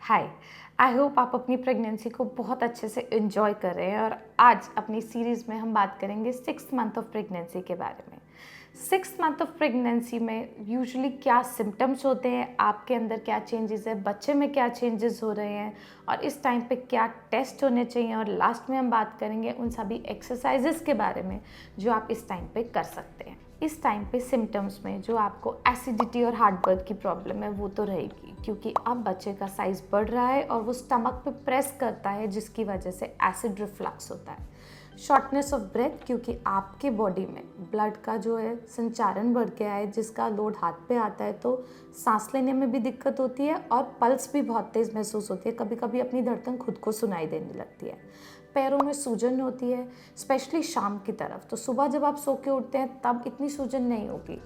Hi. I hope आप अपनी pregnancy को बहुत अच्छे से एंजॉय कर रहे हैं और आज अपनी सीरीज़ में हम बात करेंगे 6 मंथ ऑफ प्रेगनेंसी के बारे में। 6 मंथ ऑफ प्रेगनेंसी में यूजुअली क्या सिम्टम्स होते हैं, आपके अंदर क्या चेंजेस है, बच्चे में क्या चेंजेस हो रहे हैं और इस टाइम पे क्या टेस्ट होने चाहिए, और लास्ट में हम बात करेंगे उन सभी एक्सरसाइजेस के बारे में जो आप इस टाइम पे कर सकते हैं। इस टाइम पे सिम्टम्स में जो आपको एसिडिटी और हार्टबर्न की प्रॉब्लम है वो तो रहेगी, क्योंकि अब बच्चे का साइज़ बढ़ रहा है और वो स्टमक पे प्रेस करता है, जिसकी वजह से एसिड रिफ्लक्स होता है। शॉर्टनेस ऑफ ब्रेथ, क्योंकि आपके बॉडी में ब्लड का जो है संचारण बढ़ गया है, जिसका लोड हाथ पे आता है तो सांस लेने में भी दिक्कत होती है और पल्स भी बहुत तेज़ महसूस होती है। कभी कभी अपनी धड़कन खुद को सुनाई देने लगती है। पैरों में सूजन होती है, स्पेशली शाम की तरफ। तो सुबह जब आप सो के उठते हैं तब इतनी सूजन नहीं होगी,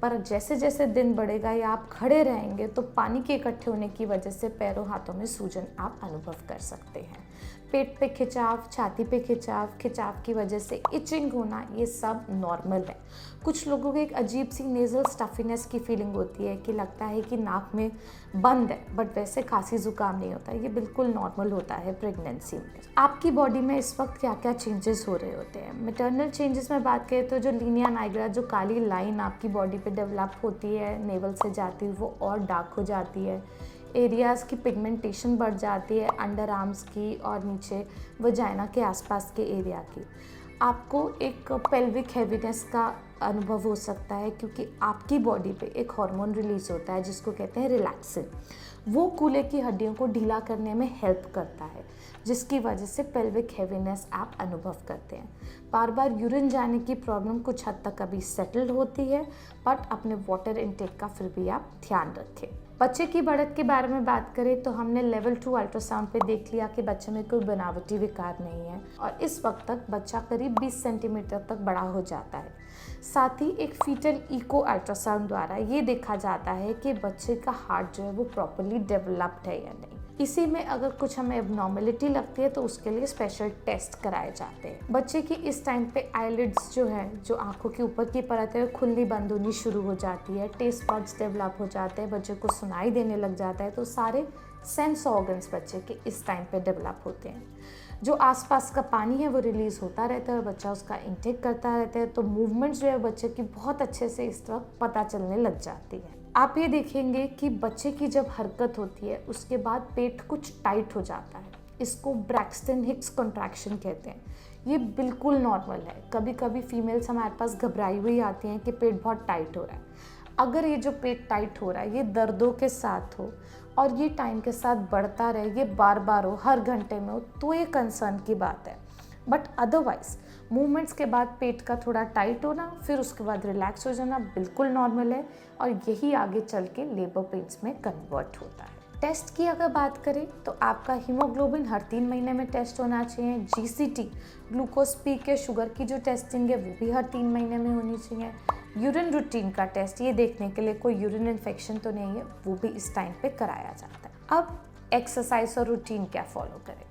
पर जैसे जैसे दिन बढ़ेगा या आप खड़े रहेंगे तो पानी के इकट्ठे होने की वजह से पैरों हाथों में सूजन आप अनुभव कर सकते हैं। पेट पे खिंचाव, छाती पे खिंचाव, खिंचाव की वजह से इचिंग होना, ये सब नॉर्मल है। कुछ लोगों को एक अजीब सी नेज़ल स्टफीनेस की फीलिंग होती है कि लगता है कि नाक में बंद है, बट वैसे खांसी जुकाम नहीं होता। ये बिल्कुल नॉर्मल होता है प्रेगनेंसी में। आपकी बॉडी में इस वक्त क्या क्या चेंजेस हो रहे होते हैं। मैटरनल चेंजेस में बात करें तो जो लीनिया नाइग्रा, जो काली लाइन आपकी बॉडी पे डेवलप होती है नेवल से जाती है, वो और डार्क हो जाती है। एरियाज़ की पिगमेंटेशन बढ़ जाती है, अंडर आर्म्स की और नीचे वजाइना के आसपास के एरिया की। आपको एक पेल्विक हैवीनेस का अनुभव हो सकता है, क्योंकि आपकी बॉडी पे एक हार्मोन रिलीज़ होता है जिसको कहते हैं रिलैक्सिन। वो कूल्हे की हड्डियों को ढीला करने में हेल्प करता है, जिसकी वजह से पेल्विक हैवीनेस आप अनुभव करते हैं। बार बार यूरिन जाने की प्रॉब्लम कुछ हद तक अभी सेटल्ड होती है, बट अपने वाटर इनटेक का फिर भी आप ध्यान रखें। बच्चे की बढ़त के बारे में बात करें तो हमने लेवल 2 अल्ट्रासाउंड पे देख लिया कि बच्चे में कोई बनावटी विकार नहीं है और इस वक्त तक बच्चा करीब 20 सेंटीमीटर तक बड़ा हो जाता है। साथ ही एक फीटल इको अल्ट्रासाउंड द्वारा ये देखा जाता है कि बच्चे का हार्ट जो है वो प्रॉपरली डेवलप्ड है या नहीं। इसी में अगर कुछ हमें एबनॉर्मेलिटी लगती है तो उसके लिए स्पेशल टेस्ट कराए जाते हैं। बच्चे की इस टाइम पे आईलिड्स जो है, जो आंखों के ऊपर की परत है, खुलनी बंद होनी शुरू हो जाती है। टेस्ट बड्स डेवलप हो जाते हैं, बच्चे को सुनाई देने लग जाता है। तो सारे सेंस ऑर्गन्स बच्चे के इस टाइम पे डेवलप होते हैं। जो आसपास का पानी है वो रिलीज़ होता रहता है और बच्चा उसका इंटेक करता रहता है। तो मूवमेंट्स जो है बच्चे की बहुत अच्छे से इस वक्त पता चलने लग जाती है। आप ये देखेंगे कि बच्चे की जब हरकत होती है उसके बाद पेट कुछ टाइट हो जाता है। इसको ब्रैक्सटन हिक्स कॉन्ट्रैक्शन कहते हैं। ये बिल्कुल नॉर्मल है। कभी कभी फीमेल्स हमारे पास घबराई हुई आती हैं कि पेट बहुत टाइट हो रहा है। अगर ये जो पेट टाइट हो रहा है ये दर्दों के साथ हो और ये टाइम के साथ बढ़ता रहे, ये बार बार हो, हर घंटे में हो, तो ये कंसर्न की बात है। बट अदरवाइज मूवमेंट्स के बाद पेट का थोड़ा टाइट होना, फिर उसके बाद रिलैक्स हो जाना बिल्कुल नॉर्मल है और यही आगे चल के लेबर पेन्स में कन्वर्ट होता है। टेस्ट की अगर बात करें तो आपका हीमोग्लोबिन हर 3 महीने में टेस्ट होना चाहिए। जीसीटी, ग्लूकोज पी के शुगर की जो टेस्टिंग है वो भी हर 3 महीने में होनी चाहिए। यूरिन रूटीन का टेस्ट, ये देखने के लिए कोई यूरिन इन्फेक्शन तो नहीं है, वो भी इस टाइम पे कराया जाता है। अब एक्सरसाइज और रूटीन क्या फॉलो करें।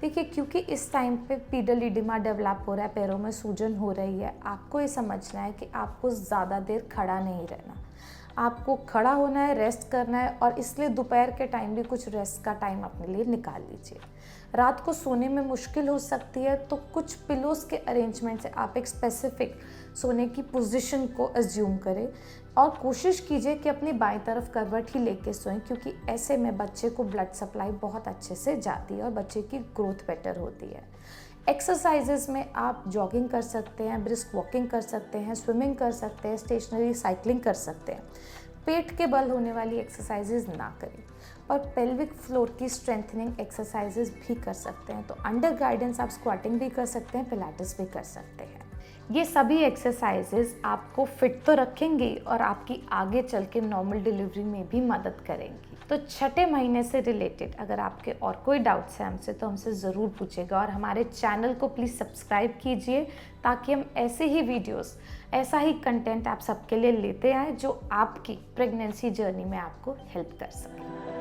देखिए, क्योंकि इस टाइम पे पीडल इडिमा डेवलप हो रहा है, पैरों में सूजन हो रही है, आपको ये समझना है कि आपको ज़्यादा देर खड़ा नहीं रहना। आपको खड़ा होना है, रेस्ट करना है, और इसलिए दोपहर के टाइम भी कुछ रेस्ट का टाइम अपने लिए निकाल लीजिए। रात को सोने में मुश्किल हो सकती है तो कुछ पिलोस के अरेंजमेंट से आप एक स्पेसिफिक सोने की पोजीशन को अज्यूम करें और कोशिश कीजिए कि अपनी बाईं तरफ करवट ही लेके सोएं, क्योंकि ऐसे में बच्चे को ब्लड सप्लाई बहुत अच्छे से जाती है और बच्चे की ग्रोथ बेटर होती है। एक्सरसाइजेस में आप जॉगिंग कर सकते हैं, ब्रिस्क वॉकिंग कर सकते हैं, स्विमिंग कर सकते हैं, स्टेशनरी साइकिलिंग कर सकते हैं। पेट के बल होने वाली एक्सरसाइजेज ना करें, पर पेल्विक फ्लोर की स्ट्रेंथनिंग एक्सरसाइजेज भी कर सकते हैं। तो अंडर गाइडेंस आप स्क्वाटिंग भी कर सकते हैं, पिलाटेस भी कर सकते हैं। ये सभी एक्सरसाइजेज आपको फिट तो रखेंगी और आपकी आगे चल के नॉर्मल डिलीवरी में भी मदद करेंगी। तो छठे महीने से रिलेटेड अगर आपके और कोई डाउट्स हैं हमसे तो हमसे ज़रूर पूछेगा, और हमारे चैनल को प्लीज़ सब्सक्राइब कीजिए ताकि हम ऐसे ही वीडियोस, ऐसा ही कंटेंट आप सबके लिए लेते आएँ जो आपकी प्रेगनेंसी जर्नी में आपको हेल्प कर सके।